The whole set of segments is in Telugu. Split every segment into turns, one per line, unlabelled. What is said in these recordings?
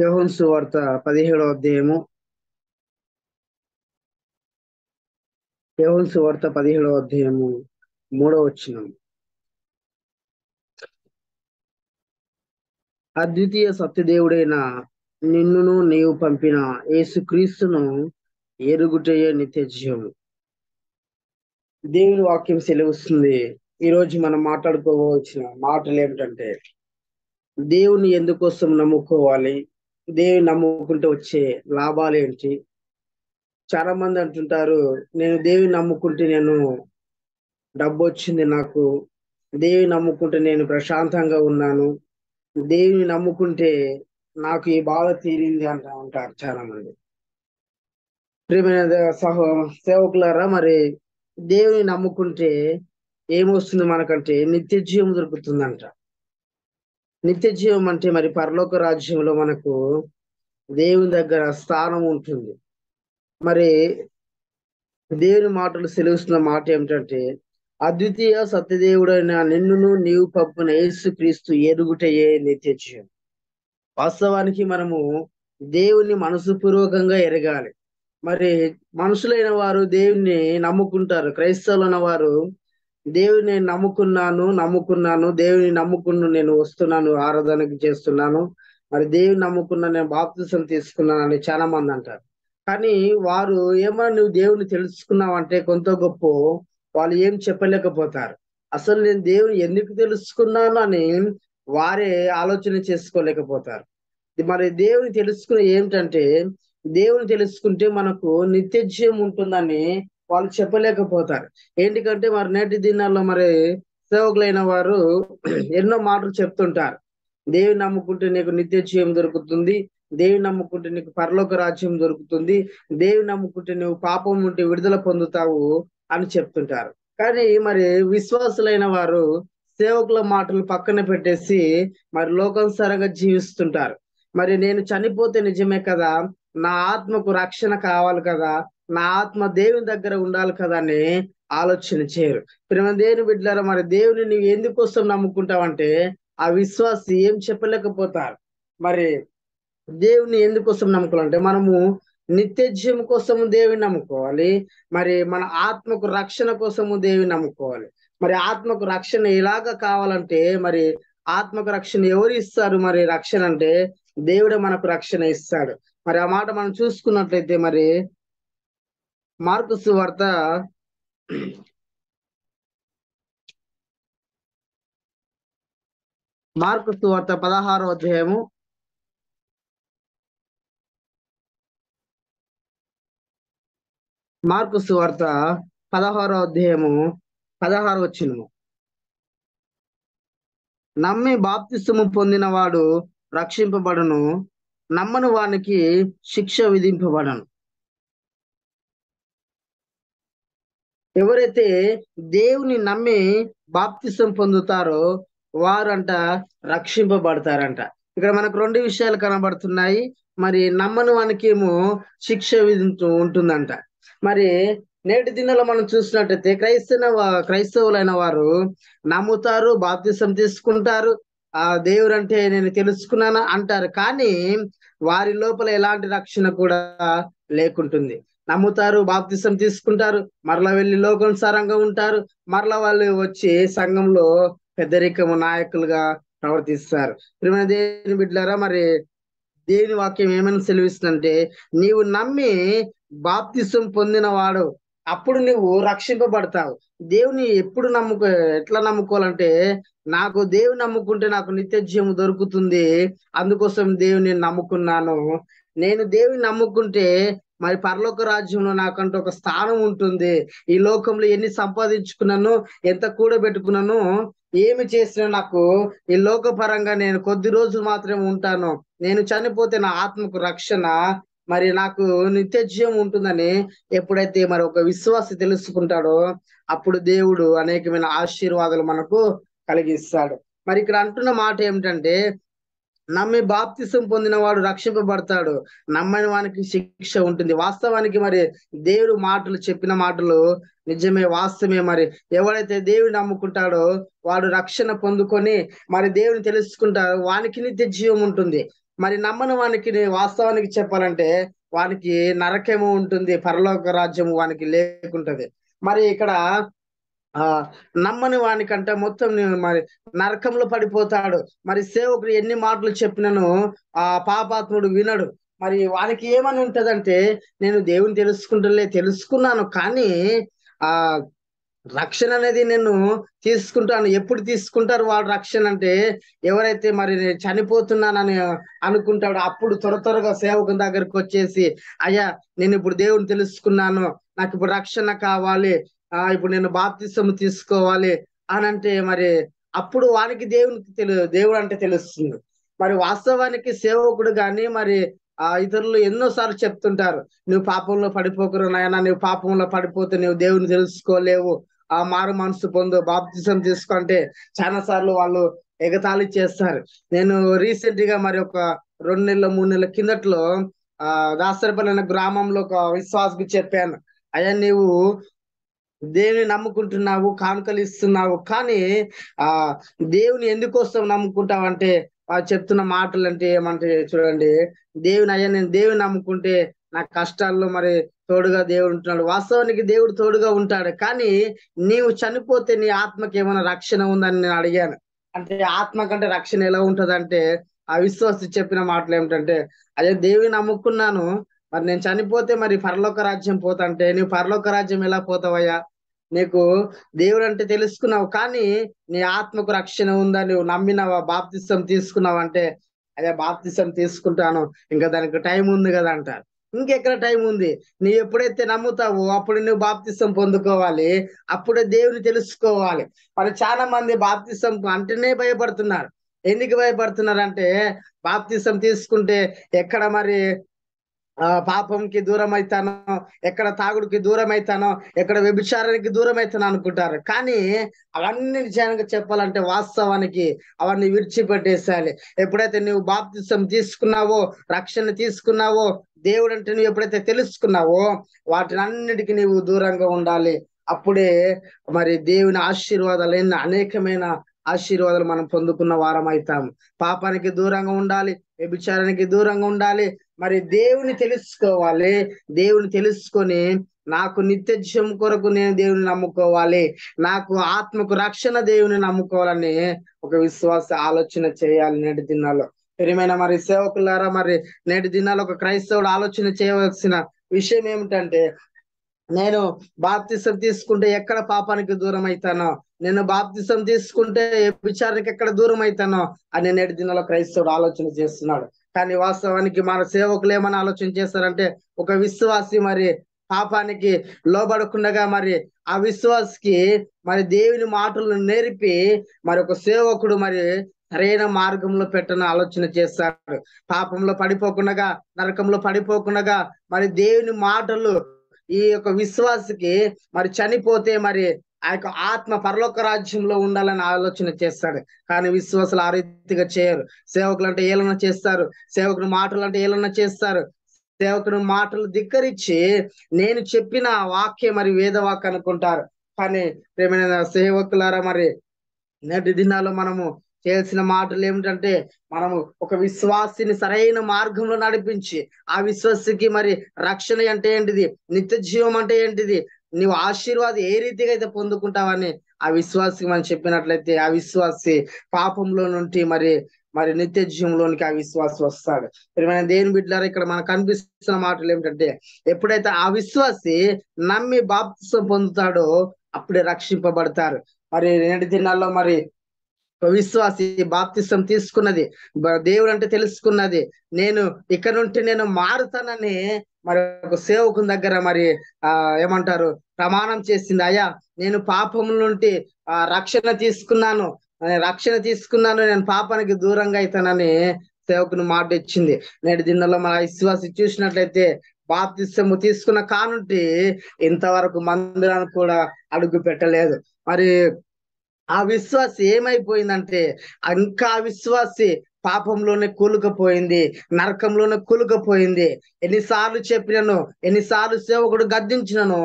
యోహాను సువార్త 17వ అధ్యాయము. యోహాను సువార్త 17వ అధ్యాయము 3వ వచనం. అద్వితీయ సత్యదేవుడైన నిన్నును నీవు పంపిన యేసుక్రీస్తును ఎరుగుటయే నిత్య జీవము. దేవుని వాక్యం సెలవుస్తుంది. ఈరోజు మనం మాట్లాడుకోవాల్సిన మాటలు ఏమిటంటే, దేవుని ఎందుకోసం నమ్ముకోవాలి, దేవుని నమ్ముకుంటే వచ్చే లాభాలు ఏంటి. చాలా మంది అంటుంటారు, నేను దేవుని నమ్ముకుంటే డబ్బు వచ్చింది, నాకు దేవుని నమ్ముకుంటే నేను ప్రశాంతంగా ఉన్నాను, దేవుని నమ్ముకుంటే నాకు ఈ బాధ తీరింది అంటూ ఉంటారు చాలా మంది. ప్రియమైన సేవకులారా, మరి దేవుని నమ్ముకుంటే ఏమొస్తుంది మనకంటే నిత్య జీవం దొరుకుతుందంట. నిత్య జీవం అంటే మరి పరలోక రాజ్యంలో మనకు దేవుని దగ్గర స్థానం ఉంటుంది. మరి దేవుని మాటలు సెలవుస్తున్న మాట ఏమిటంటే, అద్వితీయ సత్యదేవుడైన నిన్నును నీవు పంపిన యేసుక్రీస్తు ఎరుగుటయే నిత్య జీవం. వాస్తవానికి మనము దేవుని మనసుపూర్వకంగా ఎరగాలి. మరి మనుషులైన వారు దేవుణ్ణి నమ్ముకుంటారు. క్రైస్తవులైన వారు దేవుని నమ్ముకున్నాను, దేవుని నమ్ముకున్న నేను వస్తున్నాను, ఆరాధనకి చేస్తున్నాను, మరి దేవుని నమ్ముకున్న నేను బాప్తిసం తీసుకున్నాను అని చాలా మంది అంటారు. కానీ వారు ఏమన్నా నువ్వు దేవుని తెలుసుకున్నావు అంటే కొంత గొప్ప వాళ్ళు ఏం చెప్పలేకపోతారు. అసలు నేను దేవుని ఎందుకు తెలుసుకున్నాను అని వారే ఆలోచన చేసుకోలేకపోతారు. మరి దేవుని తెలుసుకునే ఏమిటంటే, దేవుని తెలుసుకుంటే మనకు నిత్య జీవం ఉంటుందని వాళ్ళు చెప్పలేకపోతారు. ఏంటికంటే మరి నేటి దినాల్లో మరి సేవకులైన వారు ఎన్నో మాటలు చెప్తుంటారు. దేవుని నమ్ముకుంటే నీకు నిత్య జీవం దొరుకుతుంది, దేవుని నమ్ముకుంటే నీకు పరలోక రాజ్యం దొరుకుతుంది, దేవుని నమ్ముకుంటే నువ్వు పాపం నుండి విడుదల పొందుతావు అని చెప్తుంటారు. కానీ మరి విశ్వాసులైన వారు సేవకుల మాటలు పక్కన పెట్టేసి మరి లోకానుసారంగా జీవిస్తుంటారు. మరి నేను చనిపోతే నిజమే కదా, నా ఆత్మకు రక్షణ కావాలి కదా, నా ఆత్మ దేవుని దగ్గర ఉండాలి కదా అని ఆలోచన చేయరు. ప్రేమ దేవుని బిడ్డలారా, మరి దేవుని నువ్వు ఎందుకోసం నమ్ముకుంటావంటే ఆ విశ్వాసి ఏం చెప్పలేకపోతారు. మరి దేవుని ఎందుకోసం నమ్ముకోవాలంటే మనము నిత్య జీవం కోసము దేవుని నమ్ముకోవాలి. మరి మన ఆత్మకు రక్షణ కోసము దేవుని నమ్ముకోవాలి. మరి ఆత్మకు రక్షణ ఎలాగా కావాలంటే, మరి ఆత్మకు రక్షణ ఎవరు ఇస్తారు? మరి రక్షణ అంటే దేవుడే మనకు రక్షణ ఇస్తాడు. మరి ఆ మాట మనం చూసుకున్నట్లయితే మరి మార్కు సువార్త 16వ అధ్యాయము. మార్కు సువార్త 16వ అధ్యాయము 16వ వచనము. నమ్మి బాప్తిసము పొందిన వాడు రక్షింపబడును, నమ్మని వానికి శిక్ష విధింపబడను. ఎవరైతే దేవుని నమ్మి బాప్తిసం పొందుతారో వారంట రక్షింపబడతారంట. ఇక్కడ మనకు రెండు విషయాలు కనబడుతున్నాయి. మరి నమ్మని వానికి ఏమో శిక్ష విధించు ఉంటుందంట. మరి నేటి దినాల్లో మనం చూసినట్టయితే క్రైస్తవులైన వారు నమ్ముతారు, బాప్తిసం తీసుకుంటారు, ఆ దేవుడు అంటే నేను తెలుసుకున్నాను అంటారు. కానీ వారి లోపల ఎలాంటి రక్షణ కూడా లేకుంటుంది. నమ్ముతారు, బాప్తిసం తీసుకుంటారు, మరలా వెళ్ళి లోకానుసారంగా ఉంటారు, మరలా వాళ్ళు వచ్చి సంఘంలో పెద్దరికము నాయకులుగా ప్రవర్తిస్తారు. ప్రియమైన దేవుని బిడ్డలారా, మరి దేవుని వాక్యం ఏమని సెలవిస్తుందంటే, నీవు నమ్మి బాప్తిసం పొందిన వాడు అప్పుడు నువ్వు రక్షింపబడతావు. దేవుని ఎట్లా నమ్ముకోవాలంటే, నాకు దేవుని నమ్ముకుంటే నాకు నిత్య జీవం దొరుకుతుంది, అందుకోసం దేవుని నమ్ముకున్నాను. నేను దేవుని నమ్ముకుంటే మరి పరలోక రాజ్యంలో నాకంటూ ఒక స్థానం ఉంటుంది. ఈ లోకంలో ఎన్ని సంపాదించుకున్నాను, ఎంత కూడబెట్టుకున్నాను, ఏమి చేసినా నాకు ఈ లోకపరంగా నేను కొద్ది రోజులు మాత్రమే ఉంటాను, నేను చనిపోతే నా ఆత్మకు రక్షణ, మరి నాకు నిత్య జీవం ఉంటుందని ఎప్పుడైతే మరి ఒక విశ్వాసి తెలుసుకుంటాడో అప్పుడు దేవుడు అనేకమైన ఆశీర్వాదాలు మనకు కలిగిస్తాడు. మరి ఇక్కడ అంటున్న మాట ఏమిటంటే, నమ్మి బాప్తిసం పొందిన వాడు రక్షింపబడతాడు, నమ్మని వానికి శిక్ష ఉంటుంది. వాస్తవానికి మరి దేవుడు మాటలు చెప్పిన మాటలు నిజమే, వాస్తవమే. మరి ఎవడైతే దేవుని నమ్ముకుంటాడో వాడు రక్షణ పొందుకొని మరి దేవుని తెలుసుకుంటాడో వానికి నిత్య జీవం ఉంటుంది. మరి నమ్మని వానికి వాస్తవానికి చెప్పాలంటే వానికి నరకము ఉంటుంది, పరలోక రాజ్యము వానికి లేకుంటది. మరి ఇక్కడ ఆ నమ్మని వానికంటే మొత్తం మరి నరకంలో పడిపోతాడు. మరి సేవకుడు ఎన్ని మాటలు చెప్పినను ఆ పాపాత్ముడు వినడు. మరి వానికి ఏమని ఉంటదంటే, నేను దేవుని తెలుసుకున్నాను కానీ ఆ రక్షణ అనేది నేను తీసుకుంటాను. ఎప్పుడు తీసుకుంటారు వాళ్ళు రక్షణ అంటే, ఎవరైతే మరి నేను చనిపోతున్నానని అనుకుంటాడో అప్పుడు త్వరగా సేవకుని దగ్గరికి వచ్చేసి, అయ్యా నేను ఇప్పుడు దేవుని తెలుసుకున్నాను, నాకు ఇప్పుడు రక్షణ కావాలి, ఇప్పుడు నేను బాప్తిసం తీసుకోవాలి అని అంటే, మరి అప్పుడు వానికి దేవుడు అంటే తెలుస్తుంది. మరి వాస్తవానికి సేవకుడు గాని మరి ఇతరులు ఎన్నోసార్లు చెప్తుంటారు, నువ్వు పాపంలో పడిపోకురు నాయనా, నువ్వు పాపంలో పడిపోతే నువ్వు దేవుని తెలుసుకోలేవు, మారు మనసు పొందు, బాప్తిసం తీసుకుంటే చాలా సార్లు వాళ్ళు ఎగతాళి చేస్తారు. నేను రీసెంట్ గా మరి ఒక 2 నెలల 3 నెలల కిందట్లో దాసరపల్లి అనే గ్రామంలో ఒక విశ్వాసకి చెప్పాను, అయ్యా నీవు దేవుని నమ్ముకుంటున్నావు, కానుకలు ఇస్తున్నావు, కానీ ఆ దేవుని ఎందుకోసం నమ్ముకుంటావు అంటే చెప్తున్న మాటలు అంటే ఏమంటే చూడండి, అయ్యా నేను దేవుని నమ్ముకుంటే నా కష్టాల్లో మరి తోడుగా దేవుడు ఉంటున్నాడు. వాస్తవానికి దేవుడు తోడుగా ఉంటాడు, కానీ నీవు చనిపోతే నీ ఆత్మకి ఏమైనా రక్షణ ఉందని నేను అడిగాను. అంటే ఆత్మ కంటే రక్షణ ఎలా ఉంటదంటే, ఆ విశ్వాసి చెప్పిన మాటలు ఏమిటంటే, అదే దేవుని నమ్ముకున్నాను, మరి నేను చనిపోతే మరి పరలోక రాజ్యం పోతంటే, నువ్వు పరలోక రాజ్యం ఎలా పోతావయ్యా, నీకు దేవుడు అంటే తెలుసుకున్నావు కానీ నీ ఆత్మకు రక్షణ ఉందా, నువ్వు నమ్మినావా, బాప్తిసం తీసుకున్నావు అంటే, అదే బాప్తిసం తీసుకుంటాను, ఇంకా దానికి టైం ఉంది కదా అంటారు. ఇంకెక్కడ టైం ఉంది, నీ ఎప్పుడైతే నమ్ముతావో అప్పుడు నువ్వు బాప్తిసం పొందుకోవాలి, అప్పుడే దేవుని తెలుసుకోవాలి. మరి చాలా మంది బాప్తిసం అంటేనే భయపడుతున్నారు. ఎందుకు భయపడుతున్నారు అంటే, బాప్తిసం తీసుకుంటే ఎక్కడ మరి పాపంకి దూరం అవుతానో, ఎక్కడ తాగుడికి దూరం అవుతానో, ఎక్కడ వ్యభిచారానికి దూరం అవుతానో అనుకుంటారు. కానీ అవన్నీ నిజంగా చెప్పాలంటే వాస్తవానికి అవన్నీ విడిచిపెట్టేసేయాలి. ఎప్పుడైతే నువ్వు బాప్తిసం తీసుకున్నావో, రక్షణ తీసుకున్నావో, దేవుడు అంటే నువ్వు ఎప్పుడైతే తెలుసుకున్నావో వాటిని అన్నిటికీ నీవు దూరంగా ఉండాలి. అప్పుడే మరి దేవుని ఆశీర్వాదాలు అనేకమైన ఆశీర్వాదాలు మనం పొందుకున్న వారం అవుతాము. పాపానికి దూరంగా ఉండాలి, వ్యభిచారానికి దూరంగా ఉండాలి, మరి దేవుని తెలుసుకోవాలి. దేవుని తెలుసుకొని నాకు నిత్య జీవం కొరకు నేను దేవుని నమ్ముకోవాలి, నాకు ఆత్మకు రక్షణ దేవుని నమ్ముకోవాలని ఒక విశ్వాస ఆలోచన చేయాలి నేటి దినాల్లో. ప్రియమైన మరి సేవకులారా, మరి నేటి దినాల్లో ఒక క్రైస్తవుడు ఆలోచన చేయవలసిన విషయం ఏమిటంటే, నేను బాప్తిసం తీసుకుంటే ఎక్కడ పాపానికి దూరం అవుతానో, నేను బాప్తిసం తీసుకుంటే విచారణకి ఎక్కడ దూరం అవుతానో అని నేటి దినాల్లో క్రైస్తవుడు ఆలోచన చేస్తున్నాడు. కానీ వాస్తవానికి మన సేవకులు ఏమని ఆలోచన చేస్తారంటే, ఒక విశ్వాసి మరి పాపానికి లోబడకుండగా మరి ఆ విశ్వాసికి మరి దేవుని మాటలను నేర్పి మరి ఒక సేవకుడు మరి సరైన మార్గంలో పెట్టని ఆలోచన చేస్తాడు. పాపంలో పడిపోకుండా, నరకంలో పడిపోకుండా మరి దేవుని మాటలు ఈ యొక్క విశ్వాసికి మరి చనిపోతే మరి ఆ యొక్క ఆత్మ పరలోక రాజ్యంలో ఉండాలని ఆలోచన చేస్తాడు. కానీ విశ్వాసులు ఆ రీతిగా చేయరు. సేవకులు అంటే ఏలన చేస్తారు, సేవకుని మాటలు అంటే ఏలన చేస్తారు, సేవకుని మాటలు ధిక్కరించి నేను చెప్పిన వాక్యం మరి వేదవాక్యం అనుకుంటారు. కానీ ప్రేమైన సేవకులారా, మరి నేటి దినాల్లో మనము చేయాల్సిన మాటలు ఏమిటంటే, మనము ఒక విశ్వాసిని సరైన మార్గంలో నడిపించి ఆ విశ్వాసికి మరి రక్షణ అంటే ఏంటిది, నిత్య జీవం అంటే ఏంటిది, నీవు ఆశీర్వాదం ఏ రీతిగా అయితే పొందుకుంటావని ఆ విశ్వాసికి మనం చెప్పినట్లయితే ఆ విశ్వాసి పాపంలో నుండి మరి మరి నిత్య జీవంలోనికి ఆ విశ్వాసి వస్తాడు. ప్రియమైన దేవుని బిడ్డలారా, ఇక్కడ మనకు కనిపిస్తున్న మాటలు ఏమిటంటే, ఎప్పుడైతే ఆ విశ్వాసి నమ్మి బాప్తిసం పొందుతాడో అప్పుడే రక్షింపబడతారు. మరి నేటి దినాల్లో మరి విశ్వాసి బాప్తిసం తీసుకున్నది, దేవుడు అంటే తెలుసుకున్నది, నేను ఇక్కడ నుండి నేను మారుతానని మరి ఒక సేవకుని దగ్గర మరి ఏమంటారు ప్రమాణం చేసింది, అయ్యా నేను పాపం నుండి రక్షణ తీసుకున్నాను, నేను పాపానికి దూరంగా అవుతానని సేవకుని మాట ఇచ్చింది. నేటి దినాల్లో మన విశ్వాసి చూసినట్లయితే బాప్తిసము తీసుకున్న కానుంటి ఇంతవరకు మందిరానికి కూడా అడుగు పెట్టలేదు. మరి ఆ విశ్వాసి ఏమైపోయిందంటే, ఇంకా ఆ విశ్వాసి పాపంలోనే కూలుకుపోయింది, నరకంలోనే కూలుకుపోయింది. ఎన్నిసార్లు చెప్పినను, ఎన్నిసార్లు సేవకుడు గద్దించినను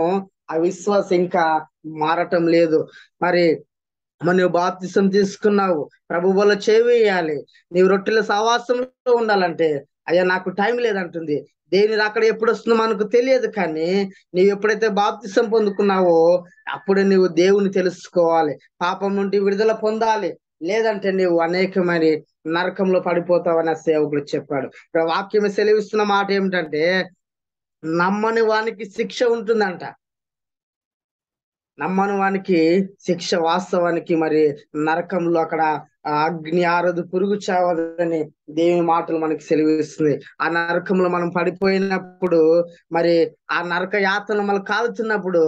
ఆ విశ్వాసి ఇంకా మారటం లేదు. మరి మరి నువ్వు బాప్తిసం తీసుకున్నావు, ప్రభు వల్ల చేయాలి, నీవు రొట్టెల సహవాసంలో ఉండాలంటే అయ్యా నాకు టైం లేదంటుంది. దేవుని అక్కడ ఎప్పుడు వస్తుందో మనకు తెలియదు, కానీ నీవు ఎప్పుడైతే బాప్తిసం పొందుకున్నావో అప్పుడే నీవు దేవుని తెలుసుకోవాలి, పాపం నుండి విడుదల పొందాలి. లేదంటే నీవు అనేకమైన నరకంలో పడిపోతావని ఆ సేవకుడు చెప్పాడు. ఇక్కడ వాక్యం సెలవిస్తున్న మాట ఏమిటంటే నమ్మని వానికి శిక్ష ఉంటుందంట. నమ్మని వానికి శిక్ష వాస్తవానికి మరి నరకంలో అక్కడ అగ్ని ఆరదు, పురుగు చావదని దేవుని మాటలు మనకి సెలవిస్తుంది. ఆ నరకంలో మనం పడిపోయినప్పుడు మరి ఆ నరక యాతన మనం కాలుతున్నప్పుడు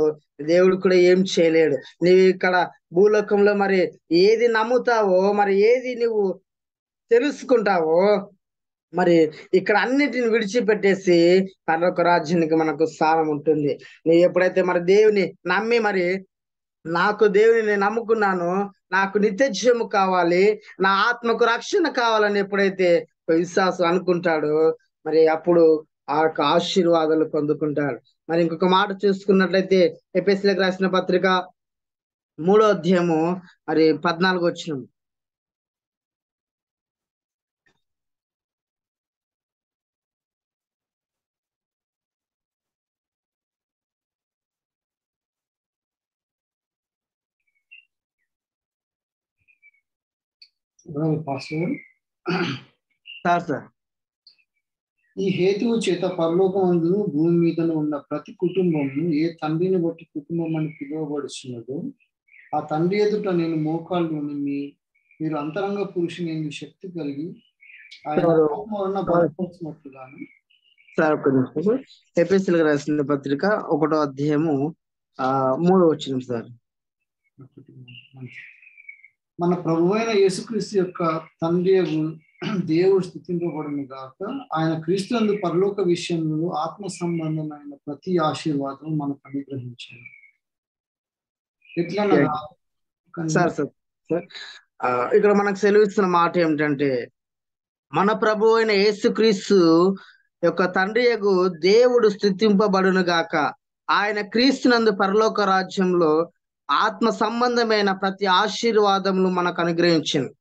దేవుడు కూడా ఏం చేయలేడు. నీవు ఇక్కడ భూలోకంలో మరి ఏది నమ్ముతావో, మరి ఏది నువ్వు తెలుసుకుంటావో, మరి ఇక్కడ అన్నిటిని విడిచిపెట్టేసి పరలోక రాజ్యానికి మనకు స్థానం ఉంటుంది. నువ్వు ఎప్పుడైతే మరి దేవుని నమ్మి మరి నాకు దేవుని నేను నమ్ముకున్నాను, నాకు నిత్య జీవము కావాలి, నా ఆత్మకు రక్షణ కావాలని ఎప్పుడైతే విశ్వాసం అనుకుంటాడో మరి అప్పుడు ఆ యొక్క ఆశీర్వాదాలు పొందుకుంటాడు. మరి ఇంకొక మాట చూసుకున్నట్లయితే ఎఫెసీయులకు రాసిన పత్రిక 3వ అధ్యాయము మరి 14 వచనం. సార్
ఈ హేతువు చేత పరలోకమందును భూమి మీదను ఉన్న ప్రతి కుటుంబము ఏ తండ్రిని బట్టి కుటుంబం అని పిలువబడుచున్నదో ఆ తండ్రి ఎదుట నేను మోకాళ్ళు మీరు అంతరంగ పురుషుని శక్తి కలిగి ఆయన బలపరిచినట్లుగాను.
సార్ ఒక్క నిమిషం. ఎఫెసీయులకు రాసిన పత్రిక 1వ అధ్యాయము 3వ వచనం సార్.
మన ప్రభువైన యేసుక్రీస్తు యొక్క తండ్రి దేవుడు స్తుతింపబడును గాక. ఆయన క్రీస్తునందు పరలోక విషయంలో ఆత్మ సంబంధమైన ప్రతి ఆశీర్వాదం మనకు అనుగ్రహించాడు. ఎట్లా
సార్ ఇక్కడ మనకు సెలవిస్తున్న మాట ఏమిటంటే మన ప్రభు అయిన యేసుక్రీస్తు యొక్క తండ్రి యగు దేవుడు స్తుతింపబడును గాక. ఆయన క్రీస్తునందు పరలోక రాజ్యంలో ఆత్మ సంబంధమైన ప్రతి ఆశీర్వాదములు మనకు అనుగ్రహించింది.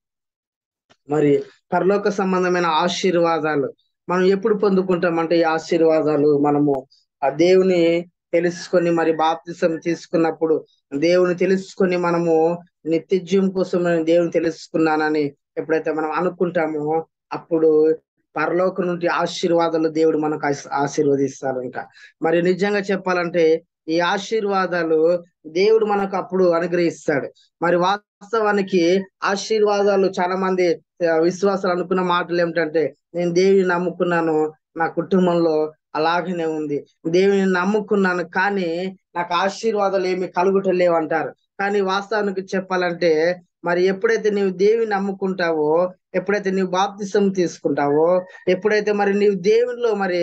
మరి పరలోక సంబంధమైన ఆశీర్వాదాలు మనం ఎప్పుడు పొందుకుంటామంటే ఈ ఆశీర్వాదాలు మనము ఆ దేవుని తెలుసుకొని మరి బాప్తిసం తీసుకున్నప్పుడు, దేవుని తెలుసుకొని మనము నిత్య జీవం కోసం దేవుని తెలుసుకున్నానని ఎప్పుడైతే మనం అనుకుంటామో అప్పుడు పరలోకం నుండి ఆశీర్వాదాలు దేవుడు మనకు ఆశీర్వదిస్తారంట. మరి నిజంగా చెప్పాలంటే ఈ ఆశీర్వాదాలు దేవుడు మనకు అప్పుడు అనుగ్రహిస్తాడు. మరి వాస్తవానికి ఆశీర్వాదాలు చాలా మంది విశ్వాసాలు అనుకున్న మాటలు ఏమిటంటే నేను దేవుని నమ్ముకున్నాను, నా కుటుంబంలో అలాగనే ఉంది, దేవుని నమ్ముకున్నాను కానీ నాకు ఆశీర్వాదాలు ఏమి కలుగుటలేవు అంటారు. కానీ వాస్తవానికి చెప్పాలంటే మరి ఎప్పుడైతే నీవు దేవుని నమ్ముకుంటావో, ఎప్పుడైతే నీవు బాప్తిసం తీసుకుంటావో, ఎప్పుడైతే మరి నీవు దేవునిలో మరి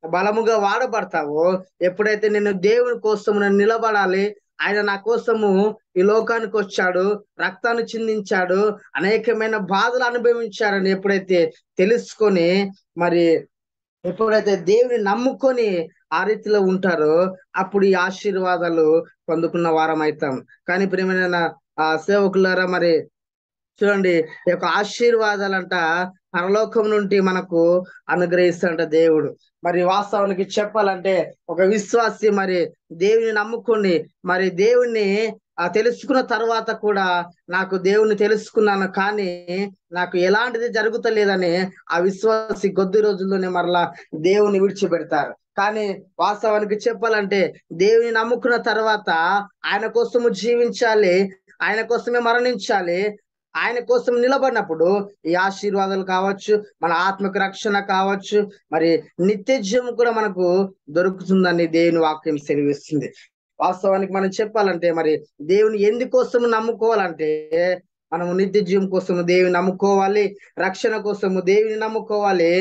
బలముగా వాడబడతావో, ఎప్పుడైతే నేను దేవుని కోసం నేను నిలబడాలి, ఆయన నా కోసము ఈ లోకానికి వచ్చాడు, రక్తాన్ని చిందించాడు, అనేకమైన బాధలు అనుభవించాడని ఎప్పుడైతే తెలుసుకొని మరి ఎప్పుడైతే దేవుని నమ్ముకొని ఆ రీతిలో ఉంటారో అప్పుడు ఈ ఆశీర్వాదాలు పొందుకున్న వారం అవుతాం. కానీ ప్రియమైన సేవకులారా మరి చూడండి, ఈ యొక్క ఆశీర్వాదాలంట పరలోకం నుండి మనకు అనుగ్రహిస్తాడంట దేవుడు. మరి వాస్తవానికి చెప్పాలంటే ఒక విశ్వాసి మరి దేవుని నమ్ముకొని మరి దేవుణ్ణి తెలుసుకున్న తర్వాత కూడా నాకు దేవుని తెలుసుకున్నాను కానీ నాకు ఎలాంటిది జరుగుతలేదని ఆ విశ్వాసి కొద్ది రోజుల్లోనే మరలా దేవుని విడిచిపెడతారు. కానీ వాస్తవానికి చెప్పాలంటే దేవుని నమ్ముకున్న తర్వాత ఆయన కోసము జీవించాలి, ఆయన కోసమే మరణించాలి, ఆయన కోసం నిలబడినప్పుడు ఈ ఆశీర్వాదాలు కావచ్చు, మన ఆత్మకు రక్షణ కావచ్చు, మరి నిత్య జీవం కూడా మనకు దొరుకుతుందని దేవుని వాక్యం సెలవిస్తుంది. వాస్తవానికి మనం చెప్పాలంటే మరి దేవుని ఎందుకోసము నమ్ముకోవాలంటే మనము నిత్య జీవం కోసము దేవుని నమ్ముకోవాలి, రక్షణ కోసము దేవుని నమ్ముకోవాలి,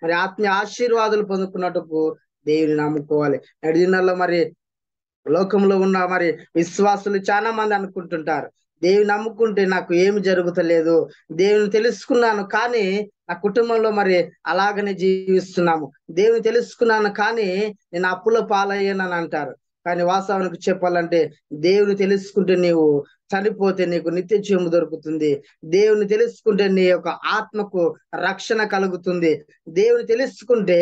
మరి ఆత్మీయ ఆశీర్వాదాలు పొందుకున్నట్టుకు దేవుని నమ్ముకోవాలి. నేటి దినాల్లో మరి లోకంలో ఉన్న మరి విశ్వాసులు చాలా మంది అనుకుంటుంటారు దేవుని నమ్ముకుంటే నాకు ఏమి జరుగుతలేదు, దేవుని తెలుసుకున్నాను కానీ నా కుటుంబంలో మరి అలాగనే జీవిస్తున్నాము, దేవుని తెలుసుకున్నాను కానీ నేను అప్పుల పాలయ్యానని అంటారు. కానీ వాస్తవానికి చెప్పాలంటే దేవుని తెలుసుకుంటే నీవు చనిపోతే నీకు నిత్య జీవం దొరుకుతుంది. దేవుని తెలుసుకుంటే నీ యొక్క ఆత్మకు రక్షణ కలుగుతుంది. దేవుని తెలుసుకుంటే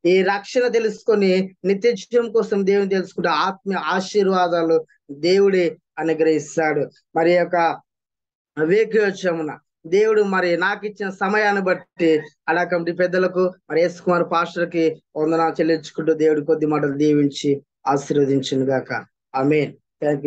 ఈ రక్షణ తెలుసుకొని నిత్య జీవం కోసం దేవుని తెలుసుకుంటే ఆత్మీయ ఆశీర్వాదాలు దేవుడే అనుగ్రహిస్తాడు. మరి యొక్క వేకువజామున దేవుడు మరి నాకు ఇచ్చిన సమయాన్ని బట్టి అలా కమిటీ పెద్దలకు మరి ఎస్ కుమార్ పాస్టర్ కి వందనాలు చెల్లించుకుంటూ దేవుడి కొద్ది మాటలు దీవించి ఆశీర్వదించును గాక. ఆమేన్. థాంక్యూ.